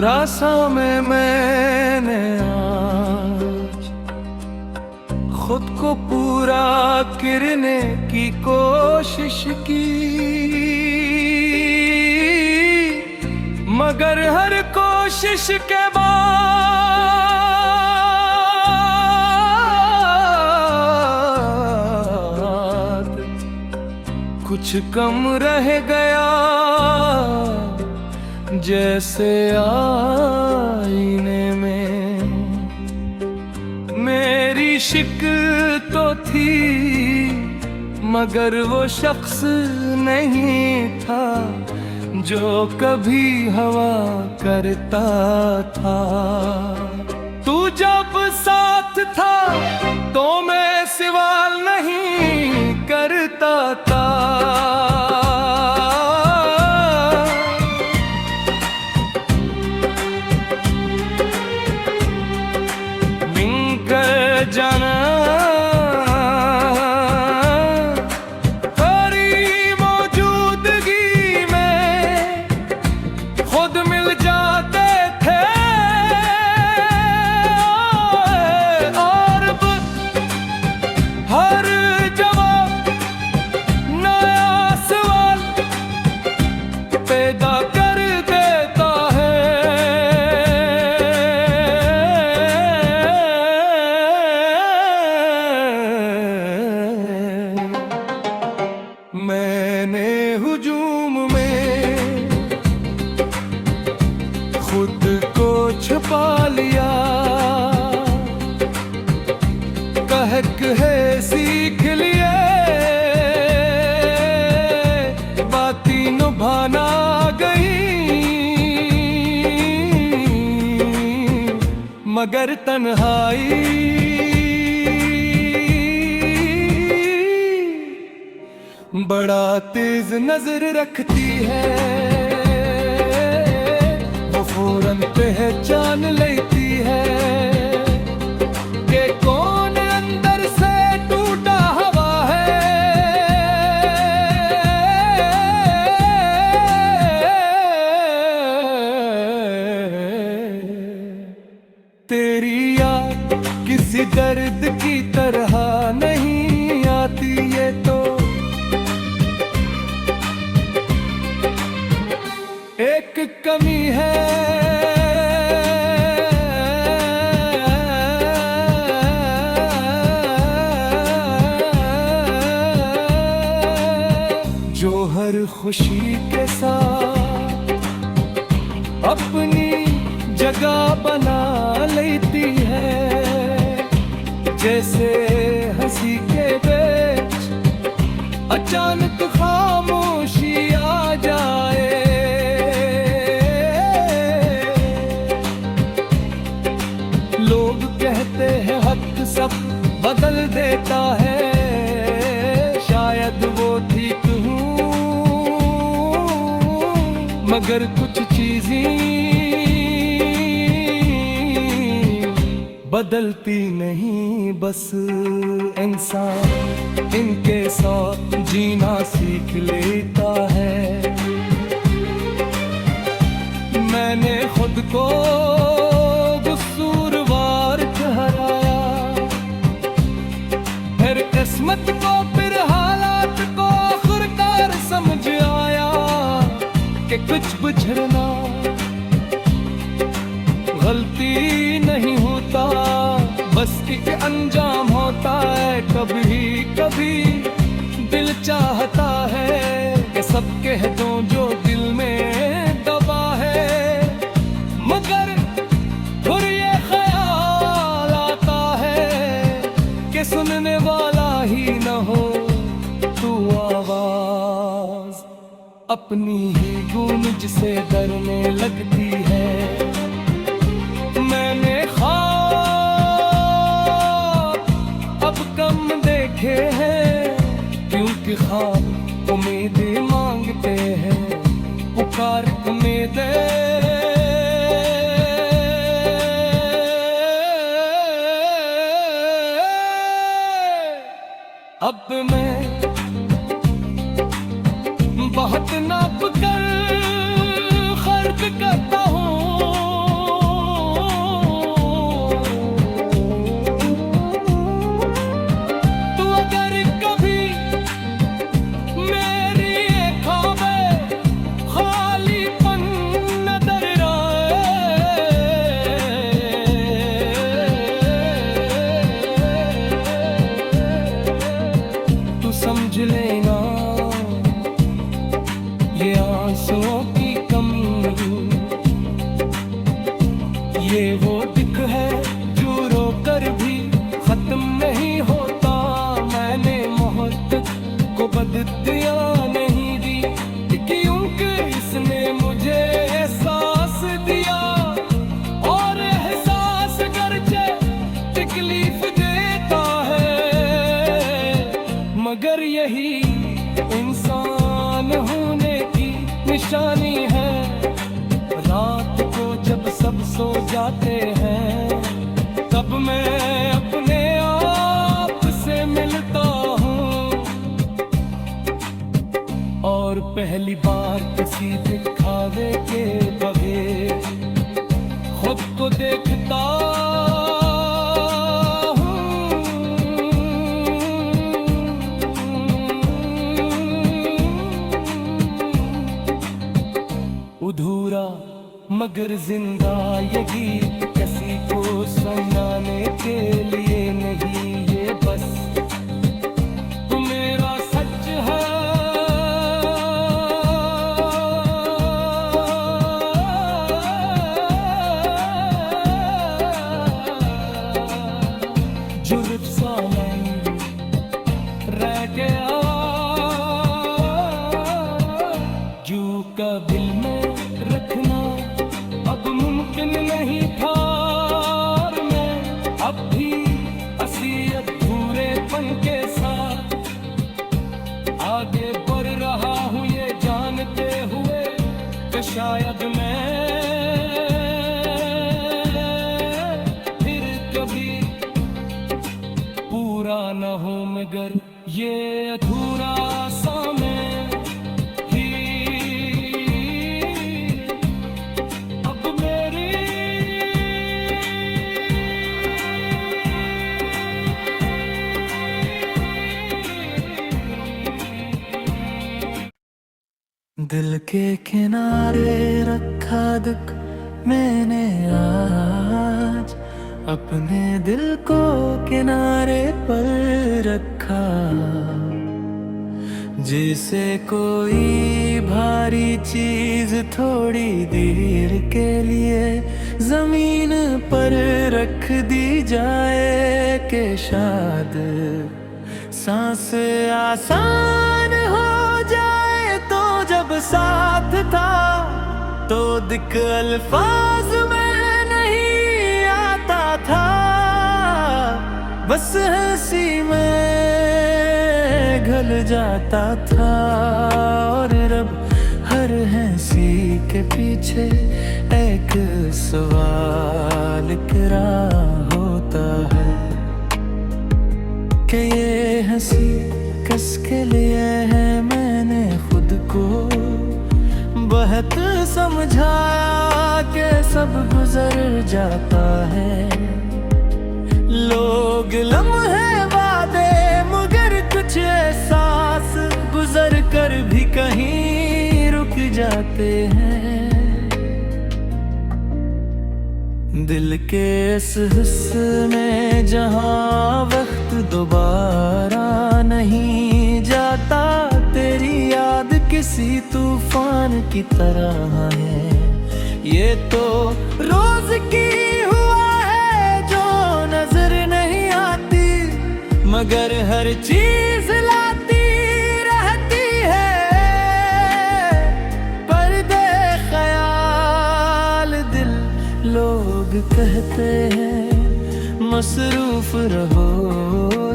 रास्ता में मैंने आज खुद को पूरा करने की कोशिश की, मगर हर कोशिश के बाद कुछ कम रह गया, जैसे आईने में मेरी शक्ल तो थी, मगर वो शख्स नहीं था जो कभी हवा करता था। तू जब साथ था तो मैं सवाल नहीं करता था, जाना तेरी मौजूदगी में खुद मिल जाते थे, और हर जवाब नया सवाल पैदा कर देता है। मैंने हुजूम में खुद को छुपा लिया, कहक है सीख लिए बाती निभाना गई, मगर तन्हाई बड़ा तेज नजर रखती है, वो फौरन पहचान लेती है कि कौन अंदर से टूटा हुआ है। तेरी याद किसी दर्द की तरह नहीं आती, ये तो एक कमी है। जो हर खुशी के साथ अपनी जगह बना लेती है, जैसे हंसी के बीच अचानक खामोशी आ जाए। लोग कहते हैं हक सब बदल देता है, शायद वो ठीक हूँ, मगर कुछ चीजें बदलती नहीं, बस इंसान इनके साथ जीना सीख लेता है। मैंने खुद को किस्मत को फिर हालात को आखिरकार समझ आया कि कुछ गुजरना गलती नहीं होता, बस एक अंजाम होता है। कभी कभी दिल चाहता है कि सब कह दो जो दिल में दबा है, मगर फिर ये ख्याल आता है कि सुनने वाला ही न हो, तू आवाज अपनी ही गूंज से डरने लगती है। मैंने ख्वाब अब कम देखे हैं, क्योंकि ख्वाब उम्मीदें मांगते हैं, पुकार उम्मीदें। अब मैं बहुत नाप कर खर्च करता हूँ, ये वो दिख है जो रो कर भी खत्म नहीं होता। मैंने मोहब्बत को बददिया नहीं दी, क्योंकि इसने मुझे एहसास दिया। और एहसास करके तकलीफ देता है, मगर यही इंसान होने की निशानी है। रात को जब सब सो जाते हैं, तब मैं अपने आप से मिलता हूँ, और पहली बार किसी दिखावे के बगैर खुद को देखता अधूरा मगर जिंदा ये गीत किसी को सुनाने के लिए नहीं, ये बस तू मेरा सच है। जो रुखसाना रह गया जो का दिल में रखना अब मुमकिन नहीं था। और मैं अब भी असी अधूरेपन के साथ आगे बढ़ रहा हूँ, ये जानते हुए कि शायद मैं फिर कभी पूरा न हो, मगर ये अधूरा सा मैं दिल के किनारे रखा दुख मैंने आज, अपने दिल को किनारे पर रखा। जिसे कोई भारी चीज थोड़ी देर के लिए जमीन पर रख दी जाए, के शायद सांस आसान हो जाए। तो जब साथ था तो दिक अल्फाज में नहीं आता था, बस हंसी में घल जाता था। और रब हर हंसी के पीछे एक सवाल करा होता है, कि ये हंसी किसके लिए है। मैंने खुद को बहुत समझाया कि सब गुजर जाता है। लोग लम्हे वादे मगर कुछ एहसास गुजर कर भी कहीं रुक जाते हैं। दिल के इस हिस्से में जहां वक्त दोबारा नहीं जाता, तेरी याद किसी तूफान की तरह है। ये तो रोज की हुआ है जो नजर नहीं आती, मगर हर चीज लाती रहती है। पर्दे ख्याल दिल लोग कहते हैं, मसरूफ रहो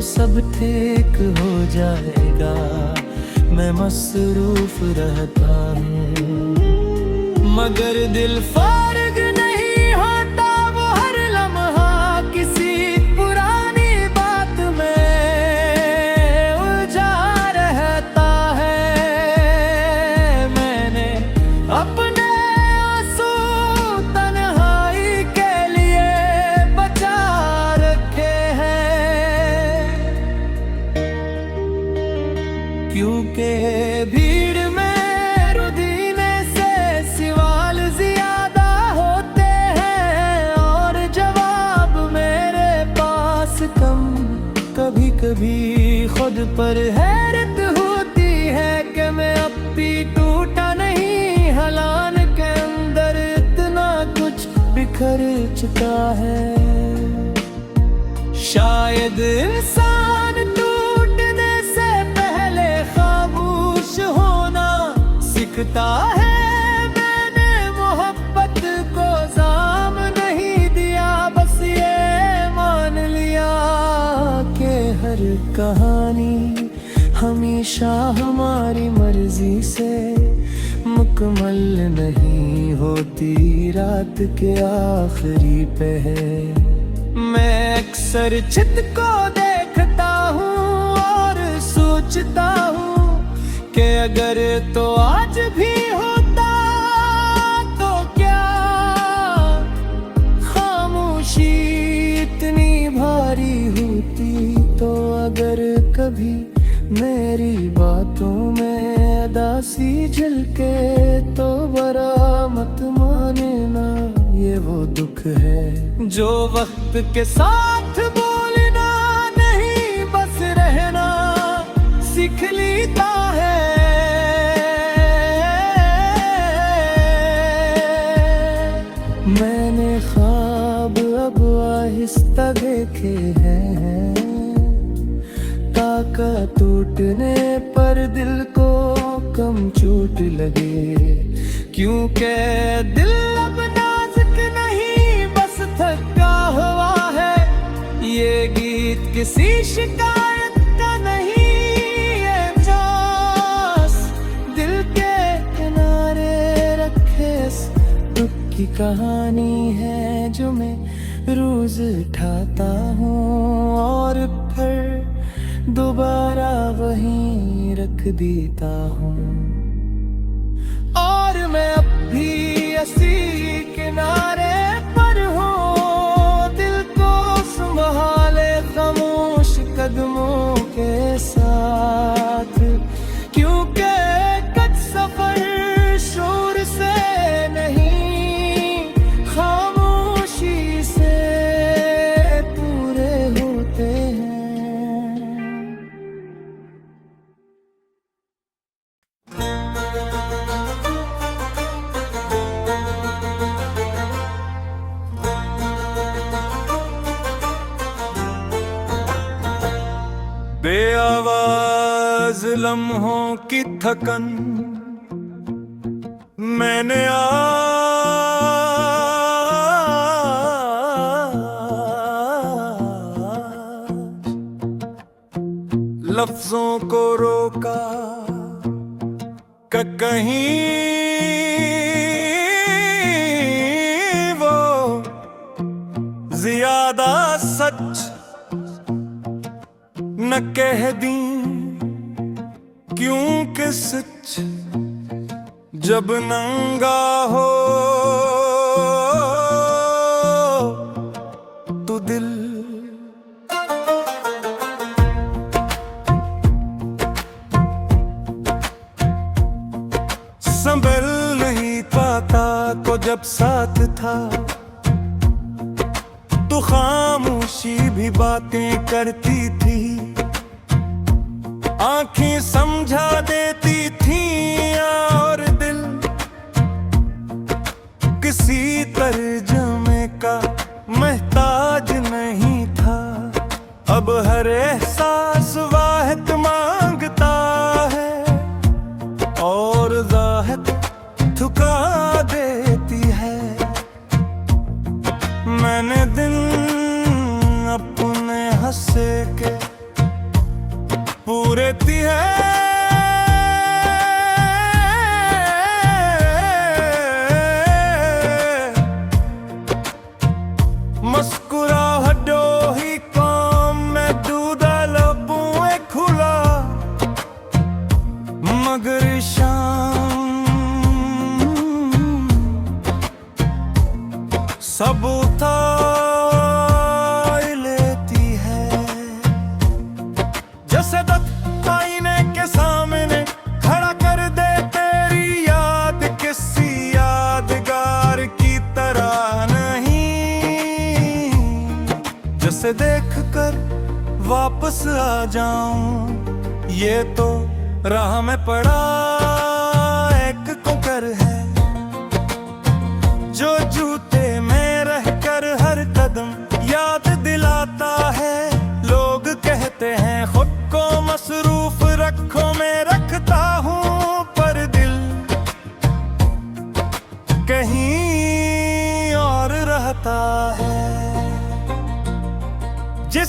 सब ठीक हो जाएगा। मैं मसरूफ रहता हूँ, मगर दिल फारिग नहीं होता। वो हर लम्हा किसी पुरानी बात में उलझा रहता है। मैंने अपने आंसू तन्हाई के लिए बचा रखे हैं, क्योंकि भीड़ में रुदीने से सवाल ज्यादा होते हैं, और जवाब मेरे पास कम। कभी कभी खुद पर हैरत होती है कि मैं अब भी टूटा नहीं। हलान के अंदर इतना कुछ बिखरा खर्चता है। शायद इंसान टूटने से पहले खामोश होना सीखता है। मैंने मोहब्बत को जाम नहीं दिया, बस ये मान लिया कि हर कहानी हमेशा हमारी मर्जी से मुकम्मल नहीं होती, रात के आखिरी पहर। मैं अक्सर छत को देखता हूँ और सोचता हूँ कि अगर तो आज भी होता तो क्या। खामोशी इतनी भारी होती तो अगर कभी मेरी बातों में उदासी झलके तो बरा मत माने ना, ये वो दुख है जो वक्त के साथ बोलना नहीं बस रहना सीख लेता है। मैंने ख्वाब अब आहिस्ता देखे हैं, ताकत टूटने पर दिल को कम चोट लगे, क्योंकि दिल अब नाजुक नहीं बस थका हुआ है। ये गीत किसी शिकायत का नहीं, ये प्यास दिल के किनारे रखे दुख की कहानी है जो मैं रोज उठाता हूँ और फिर दोबारा वहीं रख देता हूँ। और मैं अब भी इसी किनारे पर हूँ, दिल को संभाले खामोश कदमों के साथ, क्योंकि कद सफर शोर से नहीं खामोशी से पूरे होते हैं। बेआवाज लम्हों की थकन मैंने लफ्जों को रोका कि कहीं वो ज्यादा सच न कह दी, क्योंकि सच जब नंगा हो तो दिल संभल नहीं पाता। को जब साथ था तो खामोशी भी बातें करती थी, आंखें समझा देती थी और दिल किसी तर्जुमे का महताज नहीं था। अब हर एहसास वाहिद मांगता है और ज़ाहिद थका देती है। मैंने दिन अपने हंसे के पूरे है मुस्कुराहटो ही काम में दूधा लबुए खुला, मगर शाम सब उतार लेती है। जैसे आईने के सामने खड़ा कर दे तेरी याद, किसी यादगार की तरह नहीं। जैसे देख कर वापस आ जाऊं, ये तो राह में पड़ा एक कुकर है जो जूते में रह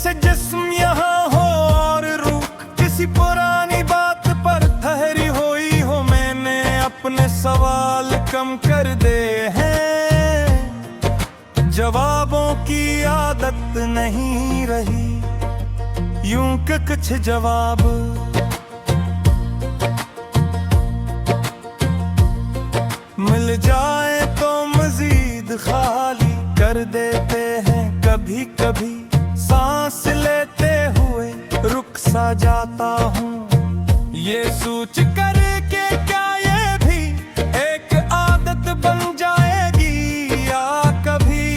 जैसे जिस्म यहाँ हो और रूह किसी पुरानी बात पर ठहरी हुई हो। मैंने अपने सवाल कम कर दे हैं, जवाबों की आदत नहीं रही। यूं कि कुछ जवाब मिल जाए तो मजीद खाली कर देते हैं। कभी कभी सांस लेते हुए रुक सा जाता हूँ, ये सोच कर के क्या ये भी एक आदत बन जाएगी या कभी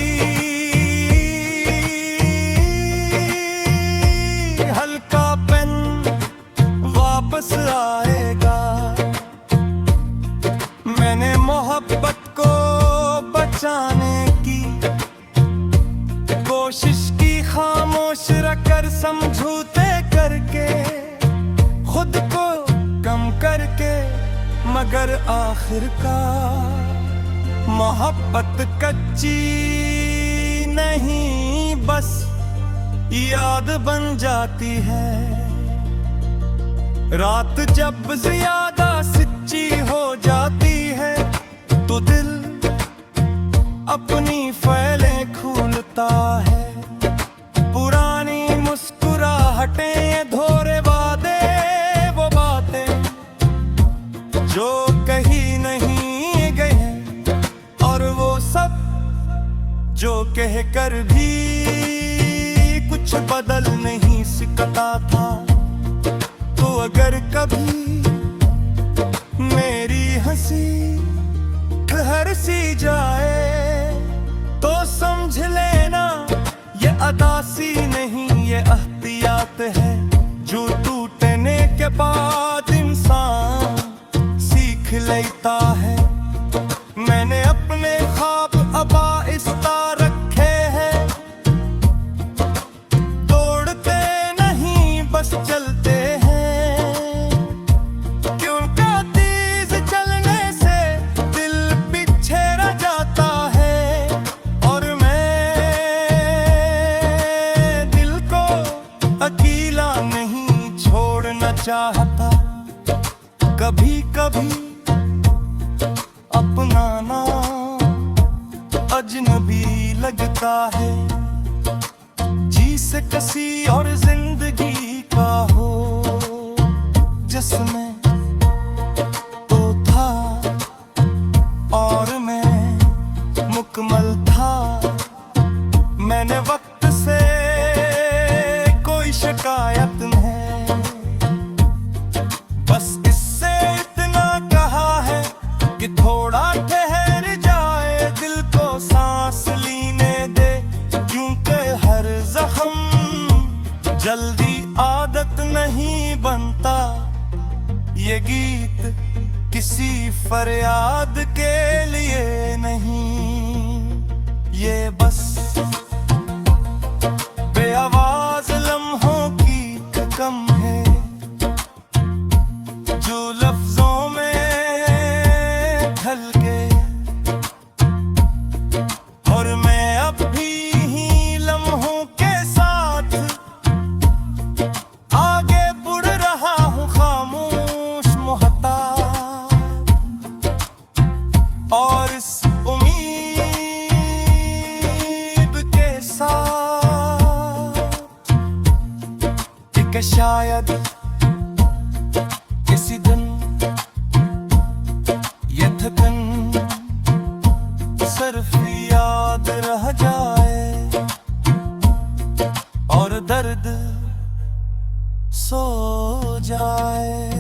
हल्का पेन वापस आएगा। मैंने मोहब्बत को बचाने की कोशिश की, खामोश रखकर समझौते करके खुद को कम करके, मगर आखिरकार मोहब्बत कच्ची नहीं बस याद बन जाती है। रात जब ज्यादा सच्ची हो जाती है तो दिल अपनी फाइलें खोलता है। पुरानी मुस्कुराहटें, धोरे वादे, वो बातें जो कहीं नहीं गए हैं, और वो सब जो कह कर भी कुछ बदल नहीं सकता था। तो अगर कभी मेरी हंसी ठहर सी जाए तो समझ लेना ये अदासी नहीं, ये एहतियात है जो टूटने के बाद इंसान सीख लेता है। मैंने अपने ख्वाब आहिस्ता रखे हैं, तोड़ते नहीं बस चलते हैं। क्योंकि तेज चलने से दिल पीछे रह जाता है, और मैं दिल को अकेला नहीं छोड़ना चाहता। कभी कभी अपनाना अजनबी लगता है, जी से किसी और जिंदगी का हो जिसमें तो था और मैं मुकम्मल था। मैंने वक्त से कोई शिकायत नहीं, बस इससे इतना कहा है कि थोड़ा ठहर जाए, दिल को सांस लेने दे। क्योंकि हर जख्म जल्दी आदत नहीं बनता, ये गीत किसी फरियाद के लिए नहीं, ये बस बेआवाज लम्हों की कम है जो लफ्जों में ढल के। और मैं अब भी लम्हों के साथ आगे बढ़ रहा हूँ, खामोश मोहताज, और इस उम्मीद के साथ कि शायद किसी दिन ये थकन सिर्फ याद रह जाए और दर्द सो जाए।